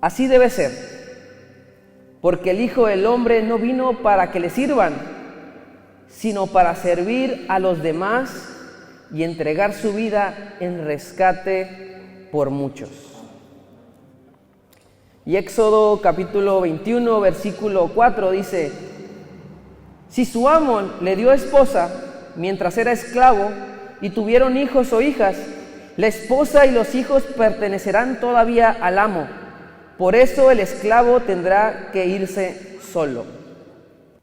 Así debe ser, porque el Hijo del Hombre no vino para que le sirvan, sino para servir a los demás y entregar su vida en rescate por muchos. Y Éxodo capítulo 21, versículo 4 dice: si su amo le dio esposa mientras era esclavo y tuvieron hijos o hijas, la esposa y los hijos pertenecerán todavía al amo. Por eso el esclavo tendrá que irse solo.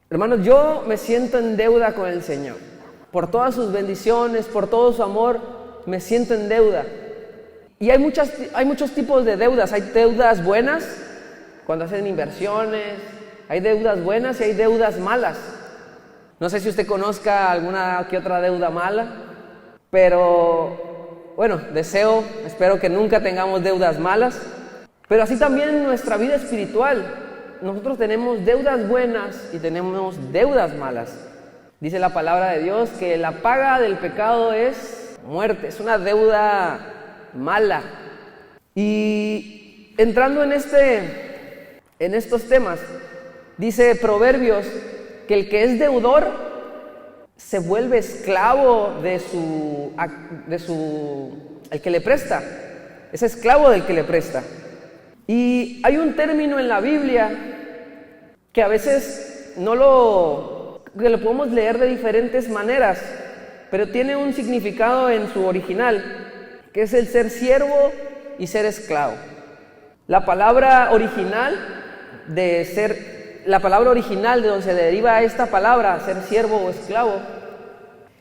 Hermanos, yo me siento en deuda con el Señor. Por todas sus bendiciones, por todo su amor, me siento en deuda. Y hay muchos tipos de deudas. Hay deudas buenas, cuando hacen inversiones. Hay deudas buenas y hay deudas malas. No sé si usted conozca alguna que otra deuda mala, pero bueno, espero que nunca tengamos deudas malas. Pero así también en nuestra vida espiritual, nosotros tenemos deudas buenas y tenemos deudas malas. Dice la palabra de Dios que la paga del pecado es muerte, es una deuda mala. Y entrando en estos temas, dice Proverbios que el que es deudor se vuelve esclavo el que le presta, es esclavo del que le presta. Y hay un término en la Biblia que a veces que lo podemos leer de diferentes maneras, pero tiene un significado en su original, que es el ser siervo y ser esclavo. La palabra original de donde se deriva esta palabra, ser siervo o esclavo,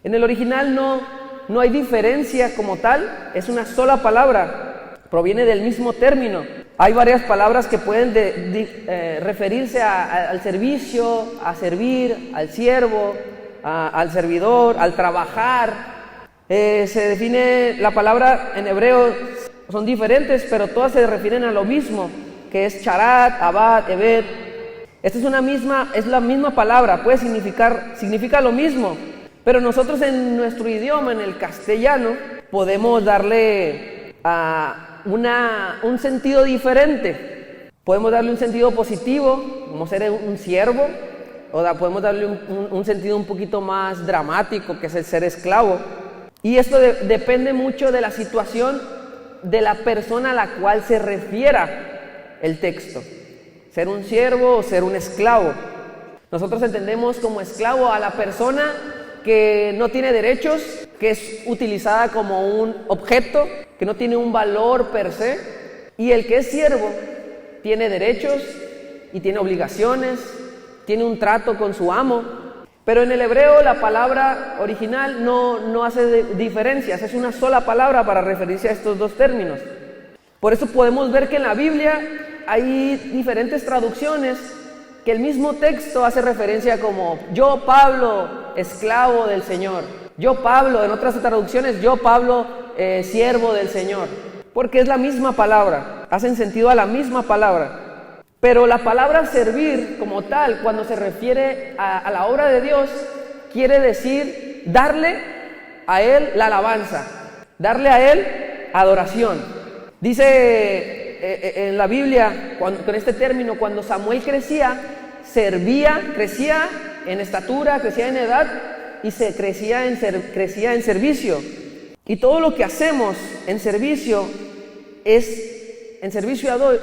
en el original no hay diferencia como tal, es una sola palabra, proviene del mismo término. Hay varias palabras que pueden referirse al servicio, a servir, al siervo, al servidor, al trabajar. Se define la palabra en hebreo, son diferentes, pero todas se refieren a lo mismo, que es charat, abad, eved. Esta es la misma palabra, significa lo mismo, pero nosotros en nuestro idioma, en el castellano, podemos darle un sentido diferente. Podemos darle un sentido positivo, como ser un siervo, o podemos darle un sentido un poquito más dramático, que es el ser esclavo. Y esto depende mucho de la situación de la persona a la cual se refiera el texto. Ser un siervo o ser un esclavo. Nosotros entendemos como esclavo a la persona que no tiene derechos, que es utilizada como un objeto, que no tiene un valor per se. Y el que es siervo tiene derechos y tiene obligaciones, tiene un trato con su amo. Pero en el hebreo la palabra original no hace diferencias, es una sola palabra para referirse a estos dos términos. Por eso podemos ver que en la Biblia hay diferentes traducciones que el mismo texto hace referencia como yo Pablo, esclavo del Señor. Yo Pablo, en otras traducciones, yo Pablo, siervo del Señor. Porque es la misma palabra, hacen sentido a la misma palabra. Pero la palabra servir como tal, cuando se refiere a la obra de Dios, quiere decir darle a Él la alabanza, darle a Él adoración. Dice en la Biblia, con este término, cuando Samuel crecía en estatura, crecía en edad y crecía en servicio. Y todo lo que hacemos en servicio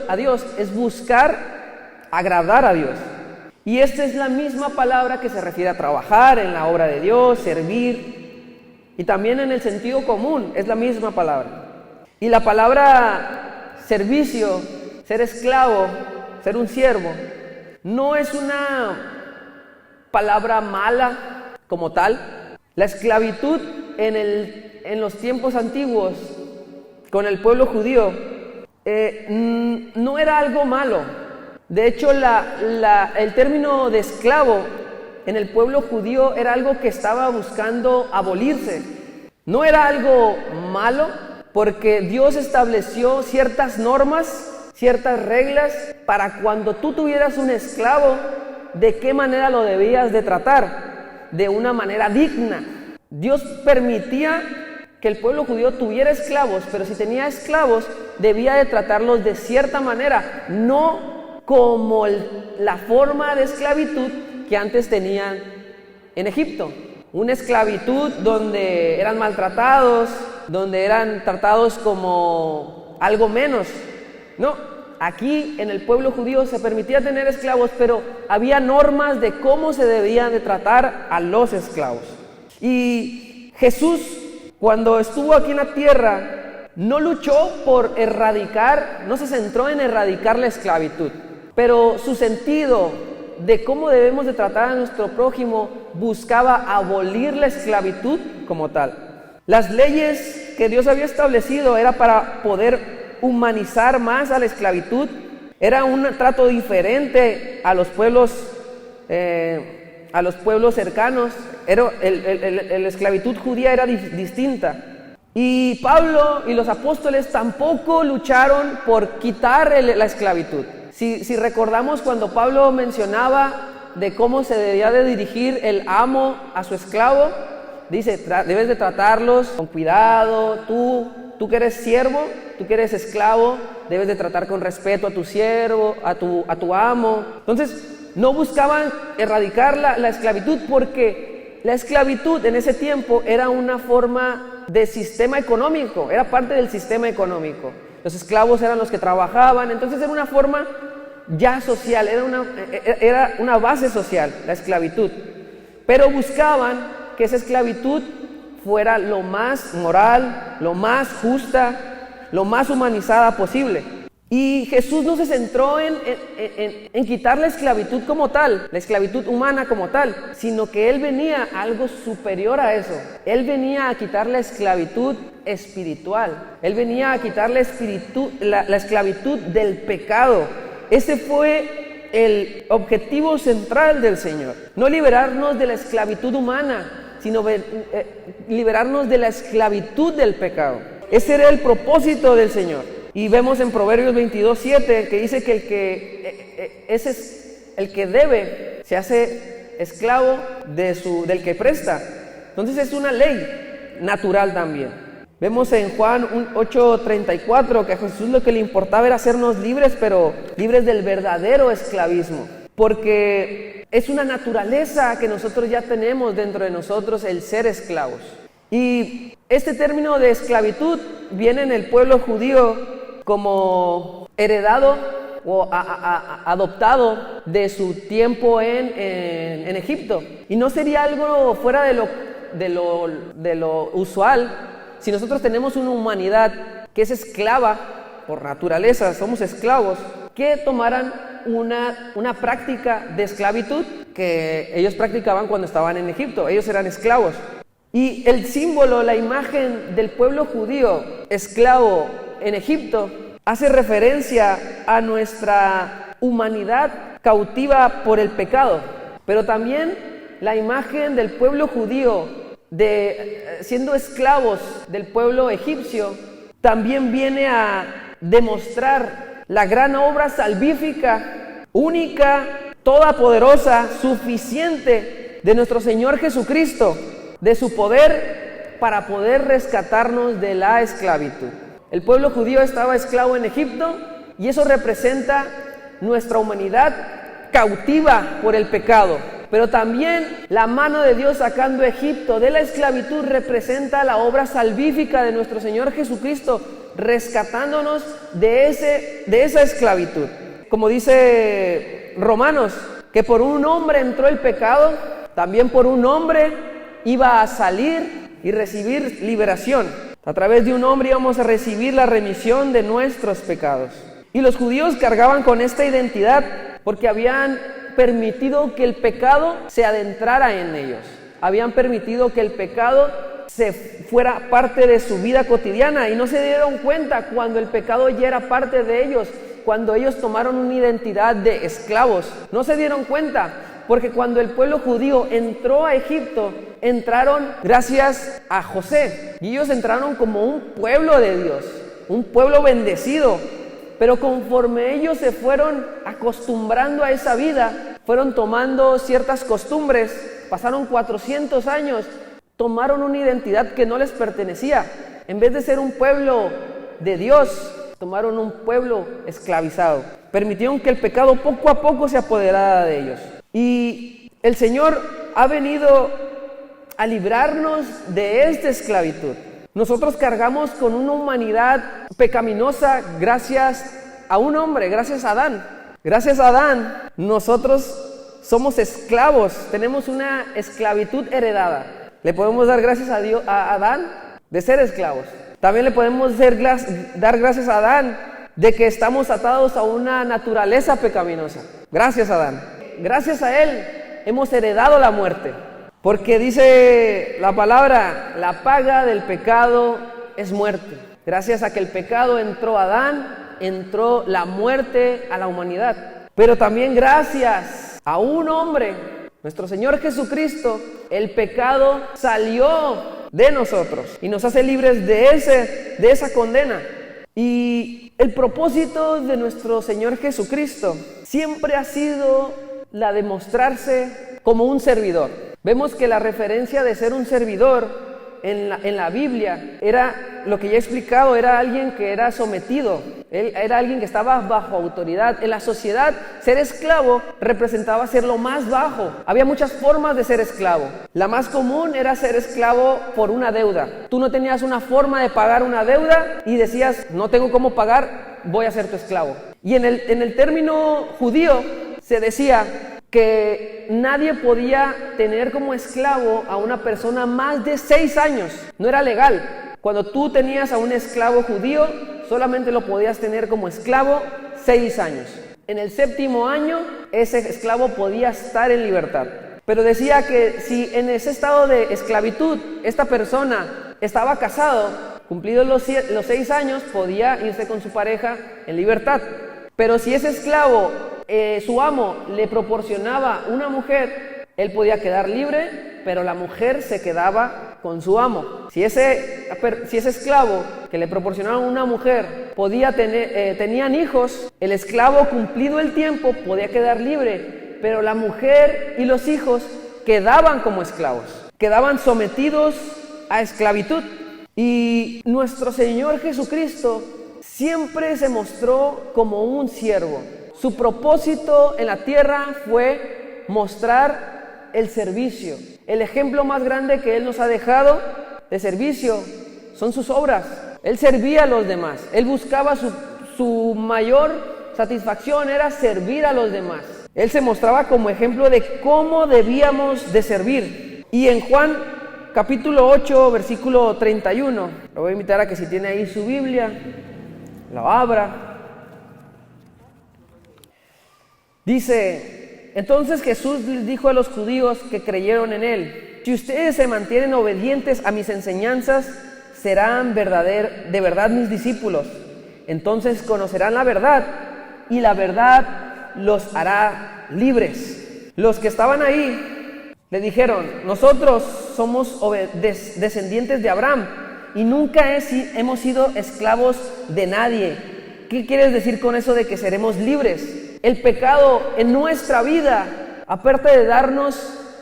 a Dios es buscar agradar a Dios. Y esta es la misma palabra que se refiere a trabajar en la obra de Dios, servir, y también en el sentido común es la misma palabra. Y la palabra servicio, ser esclavo, ser un siervo, no es una palabra mala como tal. La esclavitud en los tiempos antiguos con el pueblo judío no era algo malo. De hecho, el término de esclavo en el pueblo judío era algo que estaba buscando abolirse. No era algo malo, porque Dios estableció ciertas normas, ciertas reglas para cuando tú tuvieras un esclavo, de qué manera lo debías de tratar, de una manera digna. Dios permitía que el pueblo judío tuviera esclavos, pero si tenía esclavos, debía de tratarlos de cierta manera, no como la forma de esclavitud que antes tenían en Egipto. Una esclavitud donde eran maltratados, donde eran tratados como algo menos. No, aquí en el pueblo judío se permitía tener esclavos, pero había normas de cómo se debían de tratar a los esclavos. Y Jesús, cuando estuvo aquí en la tierra, no luchó por erradicar, no se centró en erradicar la esclavitud, pero su sentido de cómo debemos de tratar a nuestro prójimo buscaba abolir la esclavitud como tal. Las leyes que Dios había establecido era para poder humanizar más a la esclavitud, era un trato diferente a los pueblos cercanos. La esclavitud judía era distinta. Y Pablo y los apóstoles tampoco lucharon por quitar la esclavitud. Si recordamos cuando Pablo mencionaba de cómo se debía de dirigir el amo a su esclavo, dice, debes de tratarlos con cuidado, tú que eres siervo, tú que eres esclavo, debes de tratar con respeto a tu siervo, a tu amo. Entonces, no buscaban erradicar la esclavitud, porque la esclavitud en ese tiempo era una forma de sistema económico, era parte del sistema económico. Los esclavos eran los que trabajaban, entonces era una forma ya social, era una base social, la esclavitud. Pero buscaban que esa esclavitud fuera lo más moral, lo más justa, lo más humanizada posible. Y Jesús no se centró en quitar la esclavitud como tal, la esclavitud humana como tal, sino que Él venía a algo superior a eso. Él venía a quitar la esclavitud espiritual. Él venía a quitar la esclavitud del pecado. Ese fue el objetivo central del Señor. No liberarnos de la esclavitud humana, sino liberarnos de la esclavitud del pecado. Ese era el propósito del Señor. Y vemos en Proverbios 22:7 que dice que el que debe se hace esclavo del que presta. Entonces es una ley natural también. Vemos en Juan 8:34 que a Jesús lo que le importaba era hacernos libres, pero libres del verdadero esclavismo. Porque es una naturaleza que nosotros ya tenemos dentro de nosotros, el ser esclavos. Y este término de esclavitud viene en el pueblo judío como heredado o adoptado de su tiempo en Egipto. Y no sería algo fuera de lo usual si nosotros tenemos una humanidad que es esclava por naturaleza, somos esclavos, que tomaran una práctica de esclavitud que ellos practicaban cuando estaban en Egipto. Ellos eran esclavos. Y el símbolo, la imagen del pueblo judío esclavo en Egipto hace referencia a nuestra humanidad cautiva por el pecado, pero también la imagen del pueblo judío siendo esclavos del pueblo egipcio también viene a demostrar la gran obra salvífica, única, todopoderosa, suficiente de nuestro Señor Jesucristo, de su poder para poder rescatarnos de la esclavitud. El pueblo judío estaba esclavo en Egipto y eso representa nuestra humanidad cautiva por el pecado. Pero también la mano de Dios sacando a Egipto de la esclavitud representa la obra salvífica de nuestro Señor Jesucristo, rescatándonos de esa esclavitud. Como dice Romanos, que por un hombre entró el pecado, también por un hombre iba a salir y recibir liberación. A través de un hombre íbamos a recibir la remisión de nuestros pecados. Y los judíos cargaban con esta identidad porque habían permitido que el pecado se adentrara en ellos. Habían permitido que el pecado se fuera parte de su vida cotidiana y no se dieron cuenta cuando el pecado ya era parte de ellos, cuando ellos tomaron una identidad de esclavos. No se dieron cuenta porque cuando el pueblo judío entró a Egipto, entraron gracias a José y ellos entraron como un pueblo de Dios, un pueblo bendecido. Pero conforme ellos se fueron acostumbrando a esa vida, fueron tomando ciertas costumbres, pasaron 400 años tomaron una identidad que no les pertenecía. En vez de ser un pueblo de Dios, tomaron un pueblo esclavizado. Permitieron que el pecado poco a poco se apoderara de ellos. Y el Señor ha venido a librarnos de esta esclavitud. Nosotros cargamos con una humanidad pecaminosa gracias a un hombre, gracias a Adán. Gracias a Adán, nosotros somos esclavos, tenemos una esclavitud heredada. Le podemos dar gracias a Dios, a Adán, de ser esclavos. También le podemos dar gracias a Adán de que estamos atados a una naturaleza pecaminosa. Gracias a Adán. Gracias a él hemos heredado la muerte. Porque dice la palabra, la paga del pecado es muerte. Gracias a que el pecado entró a Adán, entró la muerte a la humanidad. Pero también gracias a un hombre, nuestro Señor Jesucristo, el pecado salió de nosotros y nos hace libres de esa condena. Y el propósito de nuestro Señor Jesucristo siempre ha sido la de mostrarse como un servidor. Vemos que la referencia de ser un servidor en la Biblia era, lo que ya he explicado, era alguien que era sometido, era alguien que estaba bajo autoridad. En la sociedad, ser esclavo representaba ser lo más bajo. Había muchas formas de ser esclavo. La más común era ser esclavo por una deuda. Tú no tenías una forma de pagar una deuda y decías, no tengo cómo pagar, voy a ser tu esclavo. Y en el término judío se decía que nadie podía tener como esclavo a una persona más de 6 años. No era legal. Cuando tú tenías a un esclavo judío, solamente lo podías tener como esclavo 6 años. En el 7º año, ese esclavo podía estar en libertad. Pero decía que si en ese estado de esclavitud, esta persona estaba casado, cumplidos los 6 años, podía irse con su pareja en libertad. Pero si ese esclavo, su amo le proporcionaba una mujer, él podía quedar libre, pero la mujer se quedaba con su amo. Si ese esclavo que le proporcionaba una mujer tenían hijos, el esclavo, cumplido el tiempo, podía quedar libre, pero la mujer y los hijos quedaban como esclavos, quedaban sometidos a esclavitud. Y nuestro Señor Jesucristo siempre se mostró como un siervo. Su propósito en la tierra fue mostrar el servicio. El ejemplo más grande que Él nos ha dejado de servicio son sus obras. Él servía a los demás. Él buscaba su mayor satisfacción era servir a los demás. Él se mostraba como ejemplo de cómo debíamos de servir. Y en Juan capítulo 8, versículo 31, lo voy a invitar a que si tiene ahí su Biblia, la abra. Dice, entonces Jesús les dijo a los judíos que creyeron en Él, si ustedes se mantienen obedientes a mis enseñanzas, serán de verdad mis discípulos. Entonces conocerán la verdad y la verdad los hará libres. Los que estaban ahí le dijeron, nosotros somos descendientes de Abraham y nunca hemos sido esclavos de nadie. ¿Qué quieres decir con eso de que seremos libres? El pecado en nuestra vida, aparte de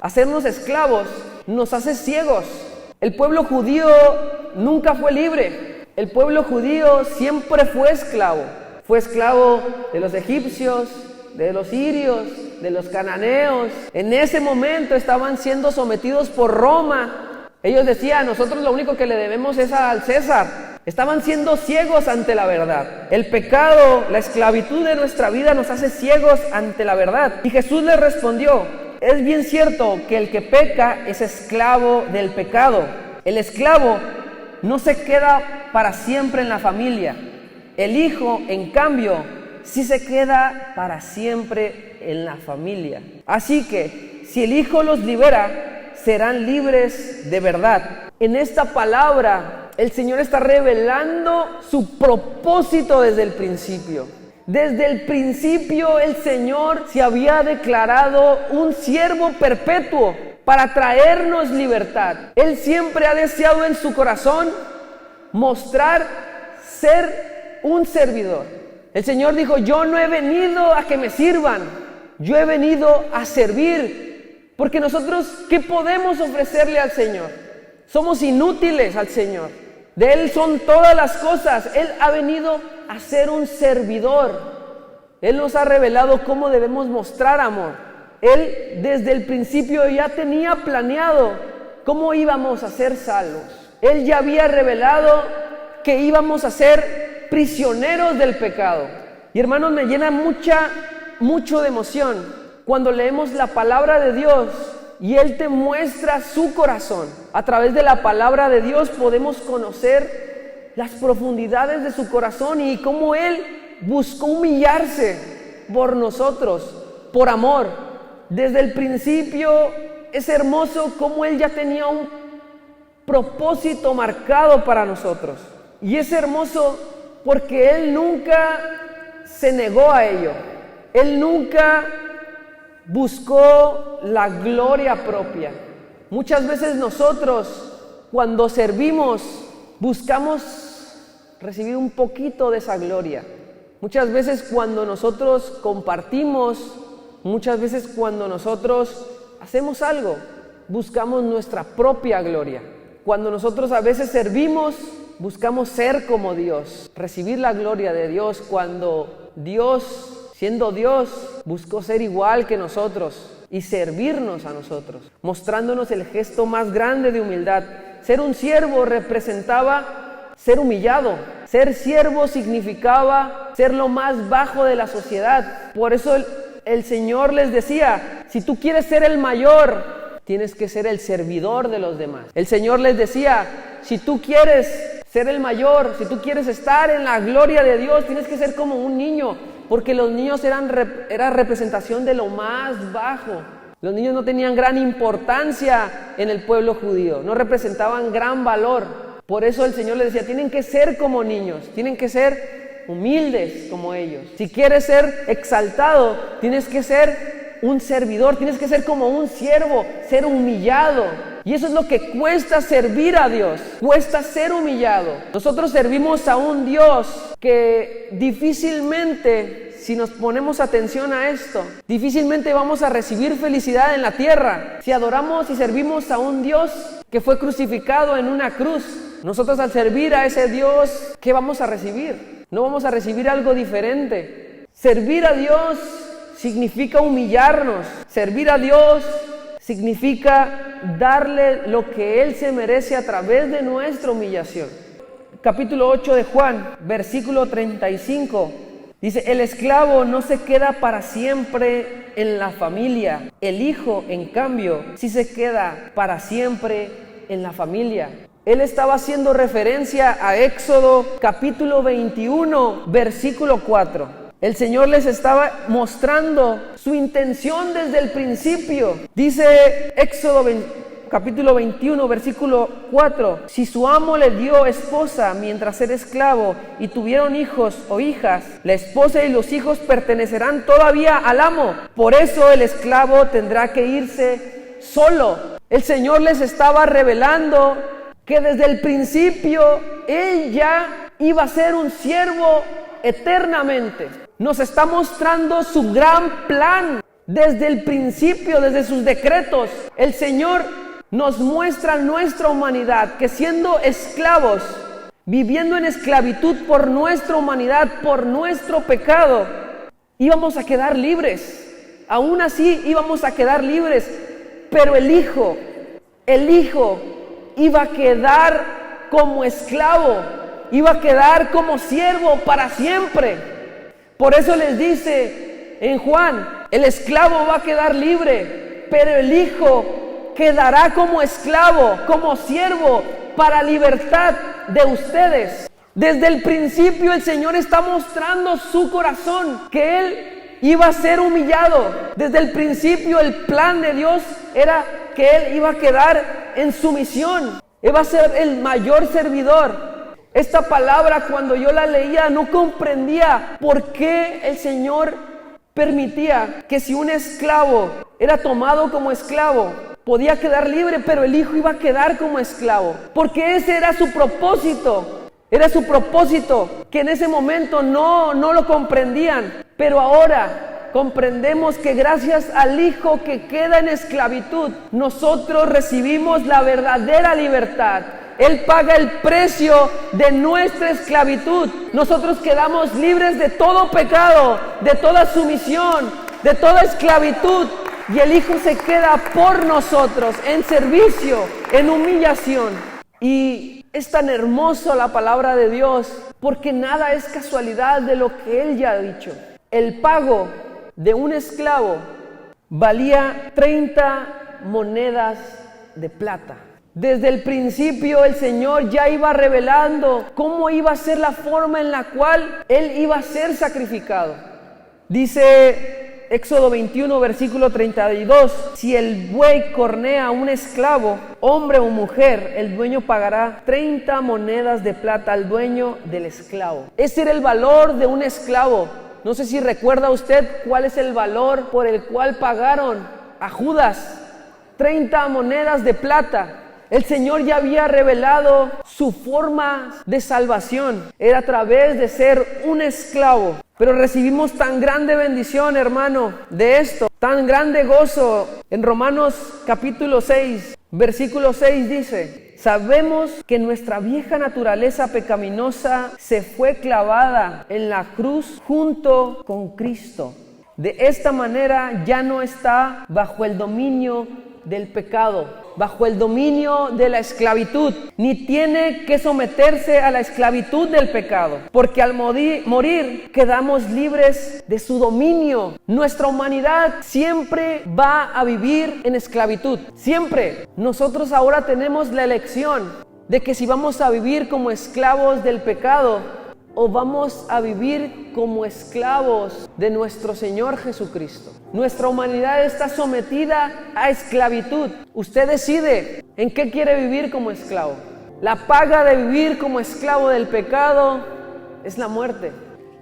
hacernos esclavos, nos hace ciegos. El pueblo judío nunca fue libre. El pueblo judío siempre fue esclavo. Fue esclavo de los egipcios, de los sirios, de los cananeos. En ese momento estaban siendo sometidos por Roma. Ellos decían, nosotros lo único que le debemos es al César. Estaban siendo ciegos ante la verdad. El pecado, la esclavitud de nuestra vida nos hace ciegos ante la verdad. Y Jesús les respondió, es bien cierto que el que peca es esclavo del pecado. El esclavo no se queda para siempre en la familia. El hijo, en cambio, sí se queda para siempre en la familia. Así que, si el hijo los libera, serán libres de verdad. En esta palabra, el Señor está revelando su propósito desde el principio. Desde el principio el Señor se había declarado un siervo perpetuo para traernos libertad. Él siempre ha deseado en su corazón mostrar ser un servidor. El Señor dijo, yo no he venido a que me sirvan, yo he venido a servir. Porque nosotros, ¿qué podemos ofrecerle al Señor? Somos inútiles al Señor. De Él son todas las cosas. Él ha venido a ser un servidor. Él nos ha revelado cómo debemos mostrar amor. Él desde el principio ya tenía planeado cómo íbamos a ser salvos. Él ya había revelado que íbamos a ser prisioneros del pecado. Y hermanos, me llena mucho de emoción cuando leemos la palabra de Dios y Él te muestra su corazón. A través de la palabra de Dios podemos conocer las profundidades de su corazón y cómo Él buscó humillarse por nosotros, por amor. Desde el principio es hermoso cómo Él ya tenía un propósito marcado para nosotros. Y es hermoso porque Él nunca se negó a ello. Él nunca buscó la gloria propia. Muchas veces nosotros, cuando servimos, buscamos recibir un poquito de esa gloria. Muchas veces cuando nosotros compartimos, muchas veces cuando nosotros hacemos algo, buscamos nuestra propia gloria. Cuando nosotros a veces servimos, buscamos ser como Dios, recibir la gloria de Dios, cuando Dios, siendo Dios, buscó ser igual que nosotros y servirnos a nosotros, mostrándonos el gesto más grande de humildad. Ser un siervo representaba ser humillado. Ser siervo significaba ser lo más bajo de la sociedad. Por eso el Señor les decía, si tú quieres ser el mayor, tienes que ser el servidor de los demás. El Señor les decía, si tú quieres ser el mayor, si tú quieres estar en la gloria de Dios, tienes que ser como un niño, porque los niños eran representación de lo más bajo. Los niños no tenían gran importancia en el pueblo judío, no representaban gran valor. Por eso el Señor les decía, tienen que ser como niños, tienen que ser humildes como ellos. Si quieres ser exaltado, tienes que ser un servidor, tienes que ser como un siervo, ser humillado. Y eso es lo que cuesta servir a Dios, cuesta ser humillado. Nosotros servimos a un Dios que difícilmente, si nos ponemos atención a esto, difícilmente vamos a recibir felicidad en la tierra. Si adoramos y servimos a un Dios que fue crucificado en una cruz, nosotros al servir a ese Dios, ¿qué vamos a recibir? No vamos a recibir algo diferente. Servir a Dios significa humillarnos. Servir a Dios significa darle lo que Él se merece a través de nuestra humillación. Capítulo 8 de Juan, versículo 35, dice, el esclavo no se queda para siempre en la familia. El hijo, en cambio, sí se queda para siempre en la familia. Él estaba haciendo referencia a Éxodo capítulo 21, versículo 4. El Señor les estaba mostrando su intención desde el principio. Dice Éxodo capítulo 21, versículo 4. Si su amo le dio esposa mientras era esclavo y tuvieron hijos o hijas, la esposa y los hijos pertenecerán todavía al amo. Por eso el esclavo tendrá que irse solo. El Señor les estaba revelando que desde el principio Él ya iba a ser un siervo eternamente. Nos está mostrando su gran plan desde el principio, desde sus decretos. El Señor nos muestra nuestra humanidad, que siendo esclavos, viviendo en esclavitud por nuestra humanidad, por nuestro pecado, íbamos a quedar libres. Aún así íbamos a quedar libres, pero el Hijo iba a quedar como esclavo, iba a quedar como siervo para siempre. Por eso les dice en Juan, el esclavo va a quedar libre, pero el Hijo quedará como esclavo, como siervo, para libertad de ustedes. Desde el principio el Señor está mostrando su corazón, que Él iba a ser humillado. Desde el principio el plan de Dios era que Él iba a quedar en sumisión, iba a ser el mayor servidor. Esta palabra, cuando yo la leía, no comprendía por qué el Señor permitía que si un esclavo era tomado como esclavo, podía quedar libre, pero el Hijo iba a quedar como esclavo, porque ese era su propósito. Era su propósito, que en ese momento no lo comprendían, pero ahora comprendemos que gracias al Hijo que queda en esclavitud, nosotros recibimos la verdadera libertad. Él paga el precio de nuestra esclavitud. Nosotros quedamos libres de todo pecado, de toda sumisión, de toda esclavitud. Y el Hijo se queda por nosotros en servicio, en humillación. Y es tan hermoso la palabra de Dios, porque nada es casualidad de lo que Él ya ha dicho. El pago de un esclavo valía 30 monedas de plata. Desde el principio el Señor ya iba revelando cómo iba a ser la forma en la cual Él iba a ser sacrificado. Dice Éxodo 21, versículo 32, si el buey cornea a un esclavo, hombre o mujer, el dueño pagará 30 monedas de plata al dueño del esclavo. Ese era el valor de un esclavo. No sé si recuerda usted cuál es el valor por el cual pagaron a Judas. 30 monedas de plata. El Señor ya había revelado su forma de salvación. Era a través de ser un esclavo. Pero recibimos tan grande bendición, hermano, de esto. Tan grande gozo. En Romanos capítulo 6, versículo 6 dice: sabemos que nuestra vieja naturaleza pecaminosa se fue clavada en la cruz junto con Cristo. De esta manera ya no está bajo el dominio del pecado, bajo el dominio de la esclavitud, ni tiene que someterse a la esclavitud del pecado, porque al morir quedamos libres de su dominio. Nuestra humanidad siempre va a vivir en esclavitud, siempre. Nosotros ahora tenemos la elección de que si vamos a vivir como esclavos del pecado o vamos a vivir como esclavos de nuestro Señor Jesucristo. Nuestra humanidad está sometida a esclavitud. Usted decide en qué quiere vivir como esclavo. La paga de vivir como esclavo del pecado es la muerte.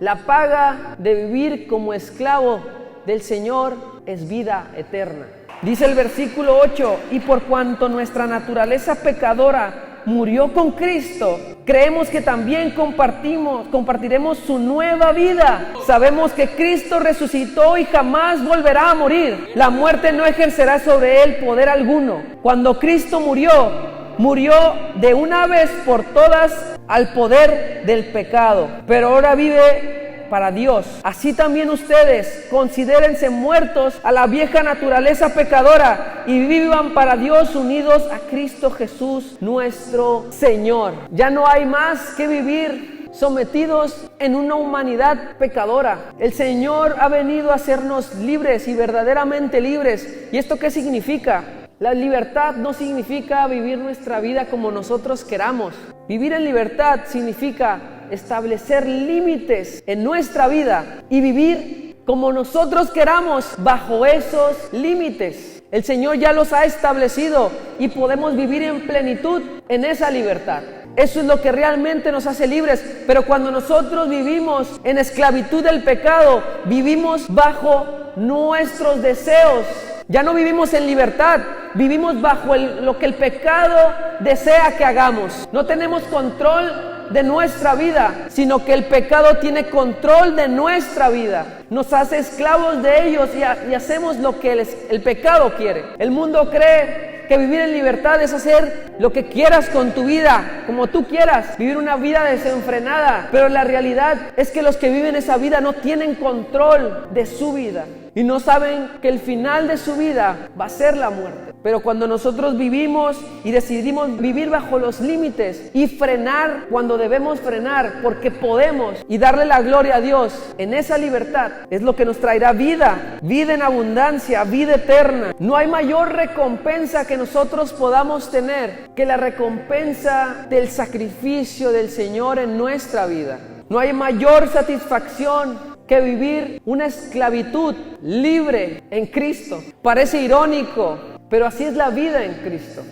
La paga de vivir como esclavo del Señor es vida eterna. Dice el versículo 8: y por cuanto nuestra naturaleza pecadora murió con Cristo, creemos que también compartiremos su nueva vida. Sabemos que Cristo resucitó y jamás volverá a morir. La muerte no ejercerá sobre él poder alguno. Cuando Cristo murió de una vez por todas al poder del pecado, pero ahora vive para Dios. Así también ustedes considérense muertos a la vieja naturaleza pecadora y vivan para Dios unidos a Cristo Jesús nuestro Señor. Ya no hay más que vivir sometidos en una humanidad pecadora. El Señor ha venido a hacernos libres y verdaderamente libres. ¿Y esto qué significa? La libertad no significa vivir nuestra vida como nosotros queramos. Vivir en libertad significa establecer límites en nuestra vida y vivir como nosotros queramos bajo esos límites. El Señor ya los ha establecido y podemos vivir en plenitud en esa libertad. Eso es lo que realmente nos hace libres. Pero cuando nosotros vivimos en esclavitud del pecado, vivimos bajo nuestros deseos. Ya no vivimos en libertad, vivimos bajo lo que el pecado desea que hagamos. No tenemos control de nuestra vida, sino que el pecado tiene control de nuestra vida. Nos hace esclavos de ellos y hacemos lo que el pecado quiere. El mundo cree que vivir en libertad es hacer lo que quieras con tu vida, como tú quieras, vivir una vida desenfrenada. Pero la realidad es que los que viven esa vida no tienen control de su vida y no saben que el final de su vida va a ser la muerte. Pero cuando nosotros vivimos y decidimos vivir bajo los límites y frenar cuando debemos frenar, porque podemos, y darle la gloria a Dios en esa libertad, es lo que nos traerá vida, vida en abundancia, vida eterna. No hay mayor recompensa que nosotros podamos tener que la recompensa del sacrificio del Señor en nuestra vida. No hay mayor satisfacción que vivir una esclavitud libre en Cristo. Parece irónico, pero así es la vida en Cristo.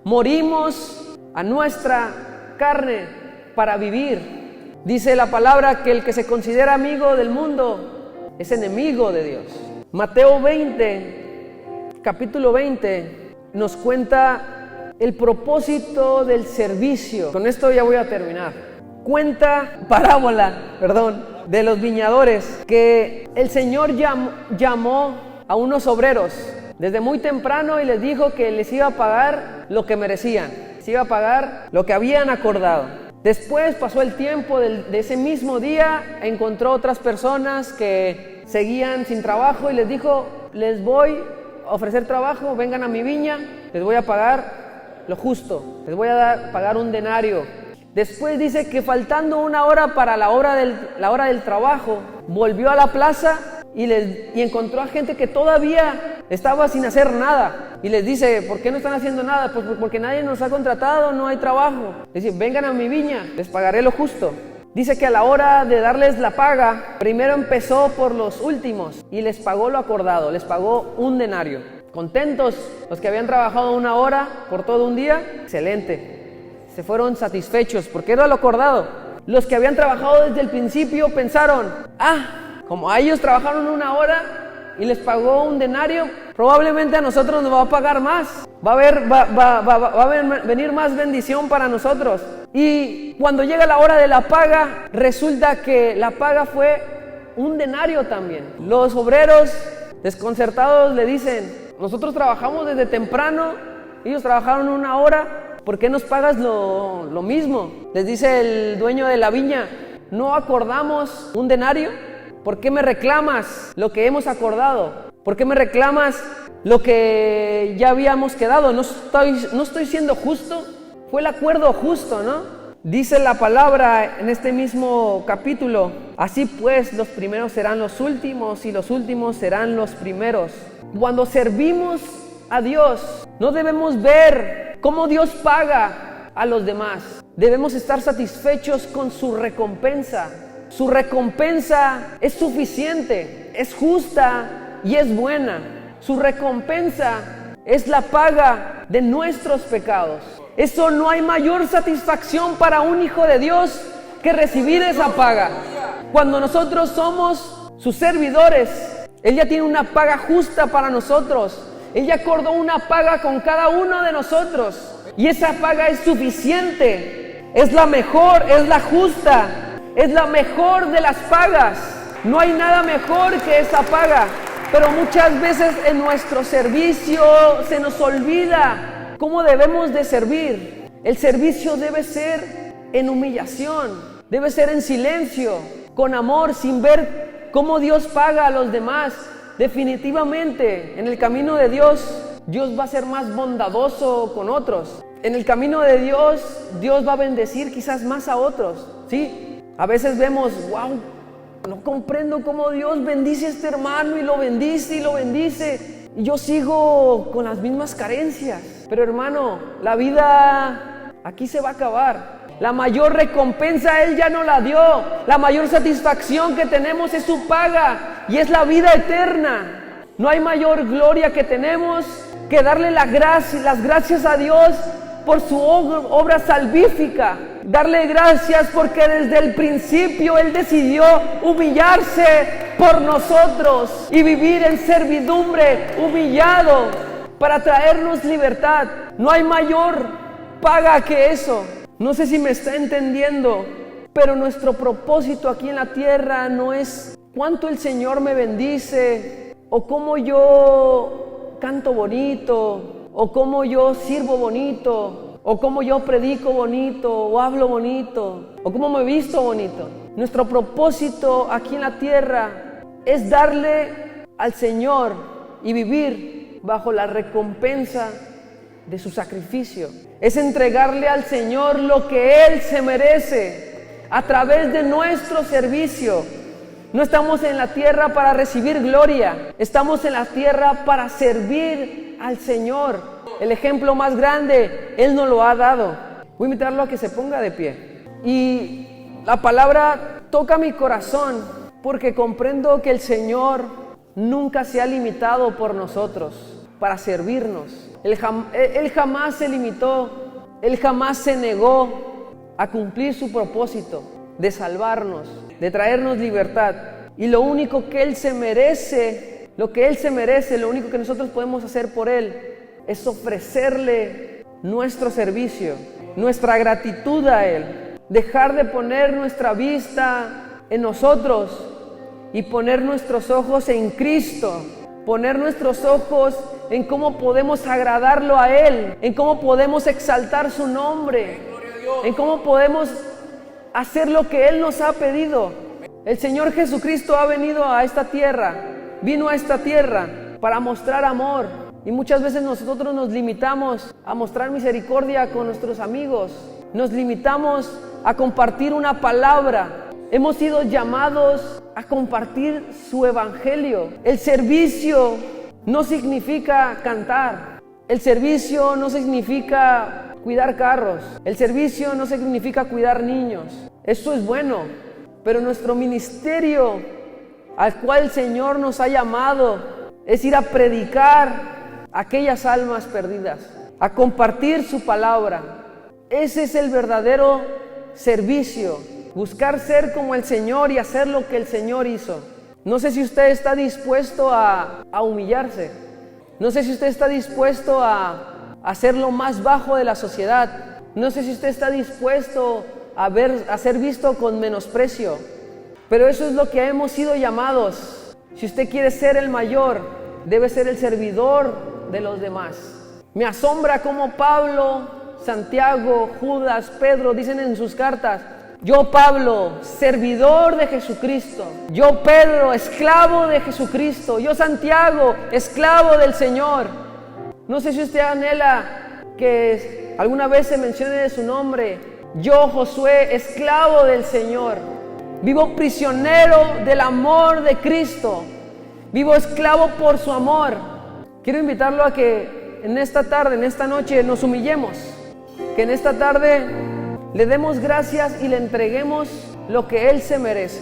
Morimos a nuestra carne para vivir. Dice la palabra que el que se considera amigo del mundo es enemigo de Dios. Mateo 20, capítulo 20, nos cuenta el propósito del servicio. Con esto ya voy a terminar. Cuenta parábola, de los viñadores que el Señor llamó a unos obreros desde muy temprano y les dijo que les iba a pagar lo que merecían, les iba a pagar lo que habían acordado. Después pasó el tiempo de ese mismo día, encontró otras personas que seguían sin trabajo y les dijo: les voy a ofrecer trabajo, vengan a mi viña, les voy a pagar lo justo, les voy a pagar un denario. Después dice que faltando una hora para la hora del trabajo, volvió a la plaza y encontró a gente que todavía estaba sin hacer nada. Y les dice: ¿por qué no están haciendo nada? Pues porque nadie nos ha contratado, no hay trabajo. Dice: vengan a mi viña, les pagaré lo justo. Dice que a la hora de darles la paga, primero empezó por los últimos y les pagó lo acordado, les pagó un denario. Contentos los que habían trabajado una hora por todo un día, excelente. Se fueron satisfechos porque era lo acordado. Los que habían trabajado desde el principio pensaron: como a ellos trabajaron una hora y les pagó un denario, probablemente a nosotros nos va a pagar más. Va a venir más bendición para nosotros. Y cuando llega la hora de la paga, resulta que la paga fue un denario también. Los obreros desconcertados le dicen: nosotros trabajamos desde temprano, ellos trabajaron una hora, ¿por qué nos pagas lo mismo? Les dice el dueño de la viña: ¿no acordamos un denario? ¿Por qué me reclamas lo que hemos acordado? ¿Por qué me reclamas lo que ya habíamos quedado? ¿No estoy siendo justo? Fue el acuerdo justo, ¿no? Dice la palabra en este mismo capítulo: así pues, los primeros serán los últimos y los últimos serán los primeros. Cuando servimos a Dios, no debemos ver cómo Dios paga a los demás. Debemos estar satisfechos con su recompensa. Su recompensa es suficiente, es justa y es buena. Su recompensa es la paga de nuestros pecados. Eso, no hay mayor satisfacción para un hijo de Dios que recibir esa paga. Cuando nosotros somos sus servidores, Él ya tiene una paga justa para nosotros. Él ya acordó una paga con cada uno de nosotros. Y esa paga es suficiente, es la mejor, es la justa, es la mejor de las pagas. No hay nada mejor que esa paga. Pero muchas veces en nuestro servicio se nos olvida cómo debemos de servir. El servicio debe ser en humillación, debe ser en silencio, con amor, sin ver cómo Dios paga a los demás. Definitivamente, en el camino de Dios, Dios va a ser más bondadoso con otros. En el camino de Dios, Dios va a bendecir quizás más a otros, ¿sí? A veces vemos: wow, no comprendo cómo Dios bendice a este hermano y lo bendice y lo bendice. Y yo sigo con las mismas carencias. Pero hermano, la vida aquí se va a acabar. La mayor recompensa Él ya no la dio. La mayor satisfacción que tenemos es su paga y es la vida eterna. No hay mayor gloria que tenemos que darle las gracias a Dios por su obra salvífica. Darle gracias porque desde el principio Él decidió humillarse por nosotros y vivir en servidumbre, humillado, para traernos libertad. No hay mayor paga que eso. No sé si me está entendiendo, pero nuestro propósito aquí en la tierra no es cuánto el Señor me bendice, o cómo yo canto bonito, o cómo yo sirvo bonito, o cómo yo predico bonito, o hablo bonito, o cómo me visto bonito. Nuestro propósito aquí en la tierra es darle al Señor y vivir bajo la recompensa de su sacrificio. Es entregarle al Señor lo que Él se merece a través de nuestro servicio. No estamos en la tierra para recibir gloria, estamos en la tierra para servir al Señor. El ejemplo más grande Él nos lo ha dado. Voy a invitarlo a que se ponga de pie. Y la palabra toca mi corazón porque comprendo que el Señor nunca se ha limitado por nosotros para servirnos. Él jamás se limitó, Él jamás se negó a cumplir su propósito de salvarnos, de traernos libertad. Y lo único que Él se merece, lo único que nosotros podemos hacer por Él es ofrecerle nuestro servicio, nuestra gratitud a Él. Dejar de poner nuestra vista en nosotros y poner nuestros ojos en Cristo, poner nuestros ojos en cómo podemos agradarlo a Él, en cómo podemos exaltar su nombre, en cómo podemos hacer lo que Él nos ha pedido. El Señor Jesucristo ha venido a esta tierra, vino a esta tierra para mostrar amor. Y muchas veces nosotros nos limitamos a mostrar misericordia con nuestros amigos. Nos limitamos a compartir una palabra. Hemos sido llamados a compartir su evangelio. El servicio no significa cantar. El servicio no significa cuidar carros. El servicio no significa cuidar niños. Eso es bueno. Pero nuestro ministerio al cual el Señor nos ha llamado es ir a predicar aquellas almas perdidas, a compartir su palabra. Ese es el verdadero servicio, buscar ser como el Señor y hacer lo que el Señor hizo. No sé si usted está dispuesto a humillarse, no sé si usted está dispuesto a ser lo más bajo de la sociedad, no sé si usted está dispuesto a ser visto con menosprecio, pero eso es lo que hemos sido llamados. Si usted quiere ser el mayor, debe ser el servidor de los demás. Me asombra cómo Pablo, Santiago, Judas, Pedro dicen en sus cartas: yo Pablo, servidor de Jesucristo; yo Pedro, esclavo de Jesucristo; yo Santiago, esclavo del Señor. No sé si usted anhela que alguna vez se mencione de su nombre. Yo Josué, esclavo del Señor. Vivo prisionero del amor de Cristo. Vivo esclavo por su amor. Quiero invitarlo a que en esta tarde, en esta noche, nos humillemos. Que en esta tarde le demos gracias y le entreguemos lo que Él se merece.